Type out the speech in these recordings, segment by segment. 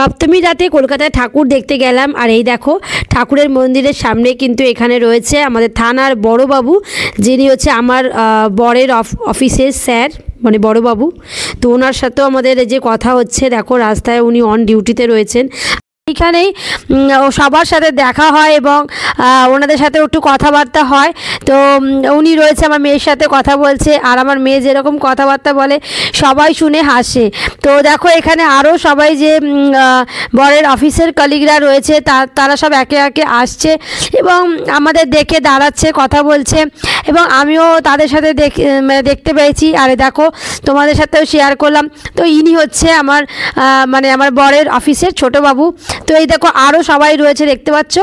সপ্তমী রাতে কলকাতায় ঠাকুর দেখতে গেলাম। আর এই দেখো ঠাকুরের মন্দিরের সামনে কিন্তু এখানে রয়েছে আমাদের থানার বড়বাবু, যিনি হচ্ছে আমার বরের অফিসের স্যার, মানে বড়বাবু। তো ওনার সাথেও আমাদের যে কথা হচ্ছে, দেখো রাস্তায় উনি অন ডিউটিতে রয়েছেন। এখানেই সবার সাথে দেখা হয় এবং ওনাদের সাথে একটু কথাবার্তা হয়। তো উনি রয়েছে, আমার মেয়ের সাথে কথা বলছে, আর আমার মেয়ে যেরকম কথাবার্তা বলে সবাই শুনে হাসে। তো দেখো এখানে আরও সবাই যে বরের অফিসের কলিগরা রয়েছে তারা সব একে একে আসছে এবং আমাদের দেখে দাঁড়াচ্ছে, কথা বলছে এবং আমিও তাদের সাথে দেখতে পেয়েছি। আর দেখো তোমাদের সাথেও শেয়ার করলাম। তো ইনি হচ্ছে আমার মানে আমার বরের অফিসের ছোটোবাবু। তো এই দেখো আরও সবাই রয়েছে, দেখতে পাচ্ছ।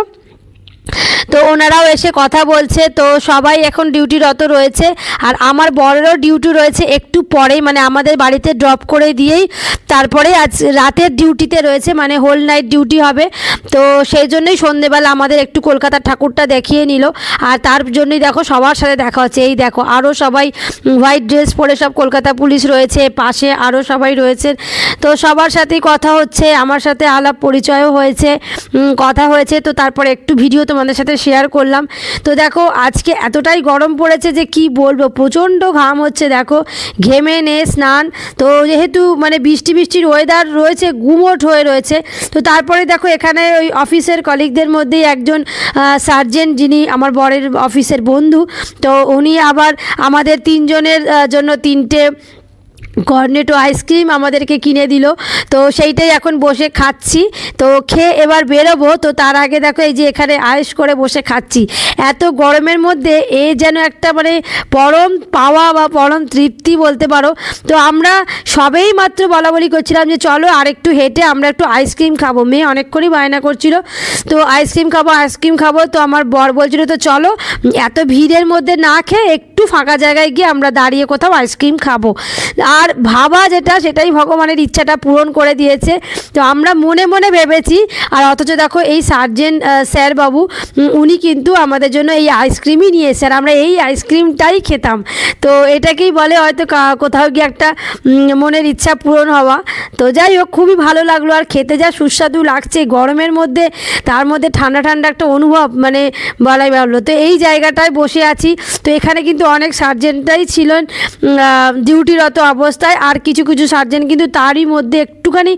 তো ওনারাও এসে কথা বলছে। তো সবাই এখন ডিউটিরত রয়েছে, আর আমার বড়েরও ডিউটি রয়েছে একটু পরেই, মানে আমাদের বাড়িতে ড্রপ করে দিয়েই তারপরে আজ রাতের ডিউটিতে রয়েছে, মানে হোল নাইট ডিউটি হবে। তো সেই জন্যই সন্ধেবেলা আমাদের একটু কলকাতার ঠাকুরটা দেখিয়ে নিল, আর তার জন্যই দেখো সবার সাথে দেখা হচ্ছে। এই দেখো আরও সবাই হোয়াইট ড্রেস পরে সব কলকাতা পুলিশ রয়েছে, পাশে আরও সবাই রয়েছেন। তো সবার সাথেই কথা হচ্ছে, আমার সাথে আলাপ পরিচয়ও হয়েছে, কথা হয়েছে। তো তারপরে একটু ভিডিও তোমাদের সাথে শেয়ার করলাম। তো দেখো আজকে এতটাই গরম পড়েছে যে কি বলবো, প্রচণ্ড ঘাম হচ্ছে, দেখো ঘেমে নে স্নান। তো যেহেতু মানে বৃষ্টির ওয়েদার রয়েছে, গুমোট হয়ে রয়েছে। তো তারপরে দেখো এখানে ওই অফিসের কলিগদের মধ্যেই একজন সার্জেন্ট, যিনি আমার বরের অফিসের বন্ধু। তো উনি আবার আমাদের তিনজনের জন্য 3টে কর্নেটো আইসক্রিম আমাদেরকে কিনে দিল। তো সেইটাই এখন বসে খাচ্ছি। তো খেয়ে এবার বেরোবো। তো তার আগে দেখো এই যে এখানে আয়েশ করে বসে খাচ্ছি। এত গরমের মধ্যে এ যেন একটা মানে পরম পাওয়া বা পরম তৃপ্তি বলতে পারো। তো আমরা সবেই মাত্র বলাবলি করছিলাম যে চলো আর একটু হেঁটে আমরা একটু আইসক্রিম খাবো। মেয়ে অনেকক্ষণই বায়না করছিল, তো আইসক্রিম খাবো। তো আমার বর বলছিল তো চলো এত ভিড়ের মধ্যে না খেয়ে একটু ফাঁকা জায়গায় গিয়ে আমরা দাঁড়িয়ে কোথাও আইসক্রিম খাবো। আর ভাবা সেটাই ভগবানের ইচ্ছাটা পূরণ করে দিয়েছে। তো আমরা মনে মনে ভেবেছি, আর অথচ দেখো এই সার্জেন্ট স্যার বাবু উনি কিন্তু আমাদের জন্য এই আইসক্রিমই নিয়ে এসে, আর আমরা এই আইসক্রিমটাই খেতাম। তো এটাকেই বলে হয়তো কোথাও গিয়ে একটা মনের ইচ্ছা পূরণ হওয়া। তো যাই হোক, খুবই ভালো লাগলো, আর খেতে যা সুস্বাদু লাগছে গরমের মধ্যে, তার মধ্যে ঠান্ডা ঠান্ডা একটা অনুভব, মানে বলাই ভালো। তো এই জায়গাটায় বসে আছি। তো এখানে কিন্তু অনেক সার্জেন্টরাই ছিলেন ডিউটিরত অবস্থায়, আর কিছু কিছু সার্জেন্ট কিন্তু তারই মধ্যে একটুখানি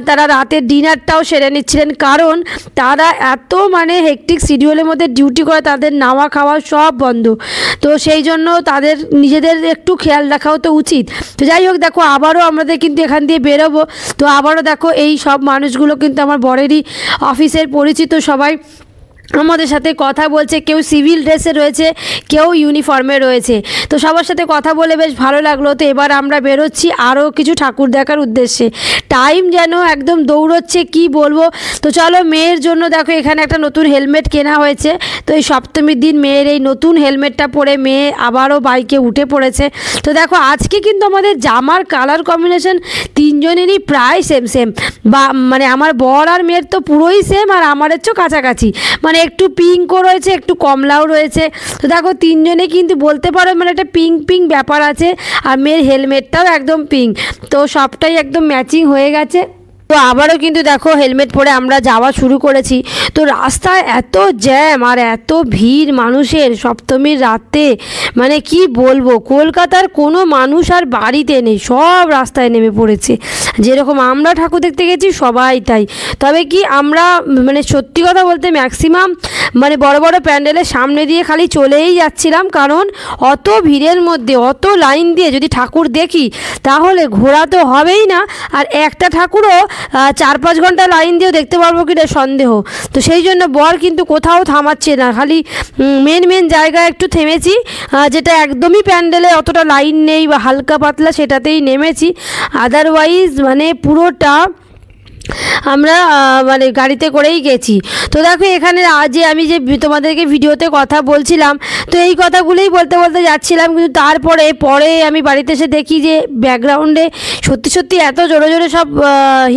তারা রাতের ডিনারটাও সেরে নিচ্ছিলেন, কারণ তারা এত মানে হেকটিক শিডিউলের মধ্যে ডিউটি করে, তাদের নাওয়া খাওয়া সব বন্ধ। তো সেই জন্য তাদের নিজেদের একটু খেয়াল রাখাও তো উচিত। তো যাই হোক, দেখো আবারও আমাদের কিন্তু এখান দিয়ে বেরোবো। তো আবারও দেখো এই সব মানুষগুলো কিন্তু আমার বরেরই অফিসের পরিচিত সবাই আমাদের সাথে কথা বলছে। কেউ সিভিল ড্রেসে রয়েছে, কেউ ইউনিফর্মে রয়েছে। তো সবার সাথে কথা বলে বেশ ভালো লাগলো। তো এবার আমরা বেরোচ্ছি আরও কিছু ঠাকুর দেখার উদ্দেশ্যে। টাইম যেন একদম দৌড়চ্ছে, কি বলবো। তো চলো, মেয়ের জন্য দেখো এখানে একটা নতুন হেলমেট কেনা হয়েছে। তো এই সপ্তমীর দিন মেয়ের এই নতুন হেলমেটটা পরে মেয়ে আবারও বাইকে উঠে পড়েছে। তো দেখো আজকে কিন্তু আমাদের জামার কালার কম্বিনেশন তিনজনেরই প্রায় সেম, বা মানে আমার বর আর মেয়ের তো পুরোই সেম, আর আমাদের তো কাছাকাছি, মানে একটু পিঙ্কও রয়েছে, একটু কমলাও রয়েছে। তো দেখো তিনজনে কিন্তু বলতে পারো মানে একটা পিঙ্ক ব্যাপার আছে, আর মেয়ের হেলমেটটাও একদম পিঙ্ক। তো সবটাই একদম ম্যাচিং হয়ে গেছে। তো আবারও কিন্তু দেখো হেলমেট পরে আমরা যাওয়া শুরু করেছি। তো রাস্তায় এত জ্যাম আর এত ভিড় মানুষের সপ্তমীর রাতে, মানে কি বলবো, কলকাতার কোনো মানুষ আর বাড়িতে নেই, সব রাস্তায় নেমে পড়েছে। যেরকম আমরা ঠাকুর দেখতে গেছি সবাই তাই। তবে কি আমরা মানে সত্যি কথা বলতে ম্যাক্সিমাম মানে বড় বড় প্যান্ডেলের সামনে দিয়ে খালি চলেই যাচ্ছিলাম, কারণ অত ভিড়ের মধ্যে অত লাইন দিয়ে যদি ঠাকুর দেখি তাহলে ঘোরা তো হবেই না, আর একটা ঠাকুরও 4-5 ঘন্টা লাইন দিয়েও দেখতে পারবো কিনা সন্দেহ। তো সেই জন্য বর কিন্তু কোথাও থামাচ্ছে না, খালি মেন জায়গায় একটু থেমেছি, যেটা একদমই প্যান্ডেলে অতটা লাইন নেই বা হালকা পাতলা, সেটাতেই নেমেছি। আদারওয়াইজ মানে পুরোটা আমরা মানে গাড়িতে করেই গেছি। তো দেখো এখানে যে আমি যে তোমাদেরকে ভিডিওতে কথা বলছিলাম, তো এই কথাগুলোই বলতে যাচ্ছিলাম, কিন্তু পরে আমি বাড়িতে এসে দেখি যে ব্যাকগ্রাউন্ডে সত্যি এত জোরে সব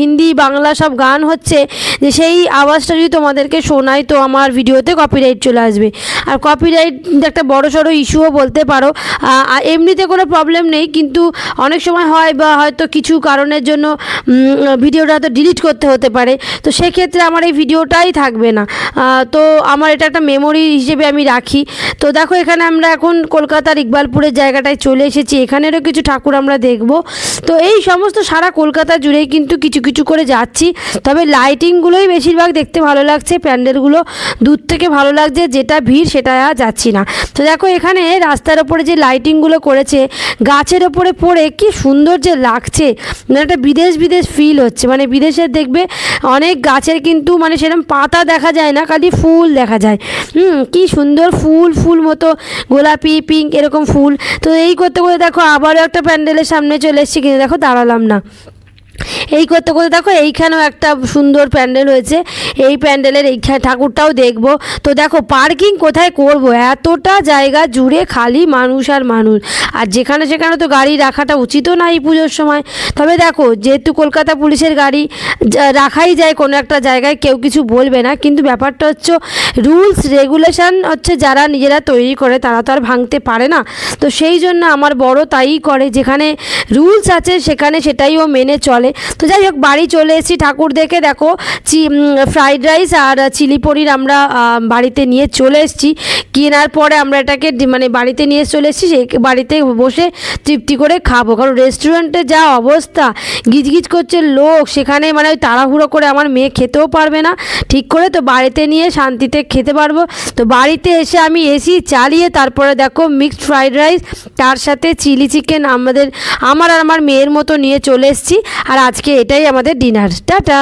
হিন্দি বাংলা সব গান হচ্ছে, যে সেই আওয়াজটা যদি তোমাদেরকে শোনাই তো আমার ভিডিওতে কপিরাইট চলে আসবে। আর কপিরাইট একটা বড়সড় ইস্যুও বলতে পারো। এমনিতে কোনো প্রবলেম নেই, কিন্তু অনেক সময় হয় বা হয়তো কিছু কারণের জন্য ভিডিওটা হয়তো ডিলিট করতে হতে পারে, তো সেক্ষেত্রে আমার এই ভিডিওটাই থাকবে না। তো আমার এটা একটা মেমোরি হিসেবে আমি রাখি। তো দেখো এখানে আমরা এখন কলকাতার ইকবালপুরের জায়গাটায় চলে এসেছি, এখানেরও কিছু ঠাকুর আমরা দেখব। তো এই সমস্ত সারা কলকাতা জুড়েই কিন্তু কিছু কিছু করে যাচ্ছি, তবে লাইটিংগুলোই বেশিরভাগ দেখতে ভালো লাগছে, প্যান্ডেলগুলো দূর থেকে ভালো লাগছে, যেটা ভিড় সেটা যাচ্ছি না। তো দেখো এখানে রাস্তার ওপরে যে লাইটিংগুলো করেছে গাছের ওপরে পড়ে কি সুন্দর যে লাগছে, মানে একটা বিদেশ বিদেশ ফিল হচ্ছে। মানে বিদেশের দেখবে অনেক গাছের কিন্তু মানে সেরকম পাতা দেখা যায় না, খালি ফুল দেখা যায়। কি সুন্দর ফুল, ফুল মতো গোলাপি পিঙ্ক এরকম ফুল। তো এই করতে করতে দেখো আবারও একটা প্যান্ডেলের সামনে চলে এসেছি, কিন্তু দেখো দাঁড়ালাম না। এই করতে করতে দেখো এইখানেও একটা সুন্দর প্যান্ডেল হয়েছে, এই প্যান্ডেলের এইখানে ঠাকুরটাও দেখব। তো দেখো পার্কিং কোথায় করব, এতটা জায়গা জুড়ে খালি মানুষ আর মানুষ, আর যেখানে সেখানে তো গাড়ি রাখাটা উচিতও না এই পুজোর সময়। তবে দেখো যেহেতু কলকাতা পুলিশের গাড়ি রাখাই যায় কোনো একটা জায়গায়, কেউ কিছু বলবে না, কিন্তু ব্যাপারটা হচ্ছে রুলস রেগুলেশন হচ্ছে যারা নিজেরা তৈরি করে তারা তো আর ভাঙতে পারে না। তো সেই জন্য আমার বড় তাই করে, যেখানে রুলস আছে সেখানে সেটাই ও মেনে চলে। তো যাই হোক বাড়ি চলে এসেছি ঠাকুর দেখে। দেখো ফ্রাইড রাইস আর চিলি পনির আমরা বাড়িতে নিয়ে চলে এসেছি, কেনার পরে আমরা এটাকে মানে বাড়িতে নিয়ে চলে এসেছি, সেই বাড়িতে বসে তৃপ্তি করে খাবো। কারণ রেস্টুরেন্টে যা অবস্থা, গিজগিজ করছে লোক, সেখানে মানে ওই তাড়াহুড়ো করে আমার মেয়ে খেতেও পারবে না ঠিক করে, তো বাড়িতে নিয়ে শান্তিতে খেতে পারবো। তো বাড়িতে এসে আমি এসি চালিয়ে তারপরে দেখো মিক্সড ফ্রাইড রাইস তার সাথে চিলি চিকেন আমার আর আমার মেয়ের মতো নিয়ে চলে এসেছি। আর আজকে এটাই আমাদের ডিনার। টাটা।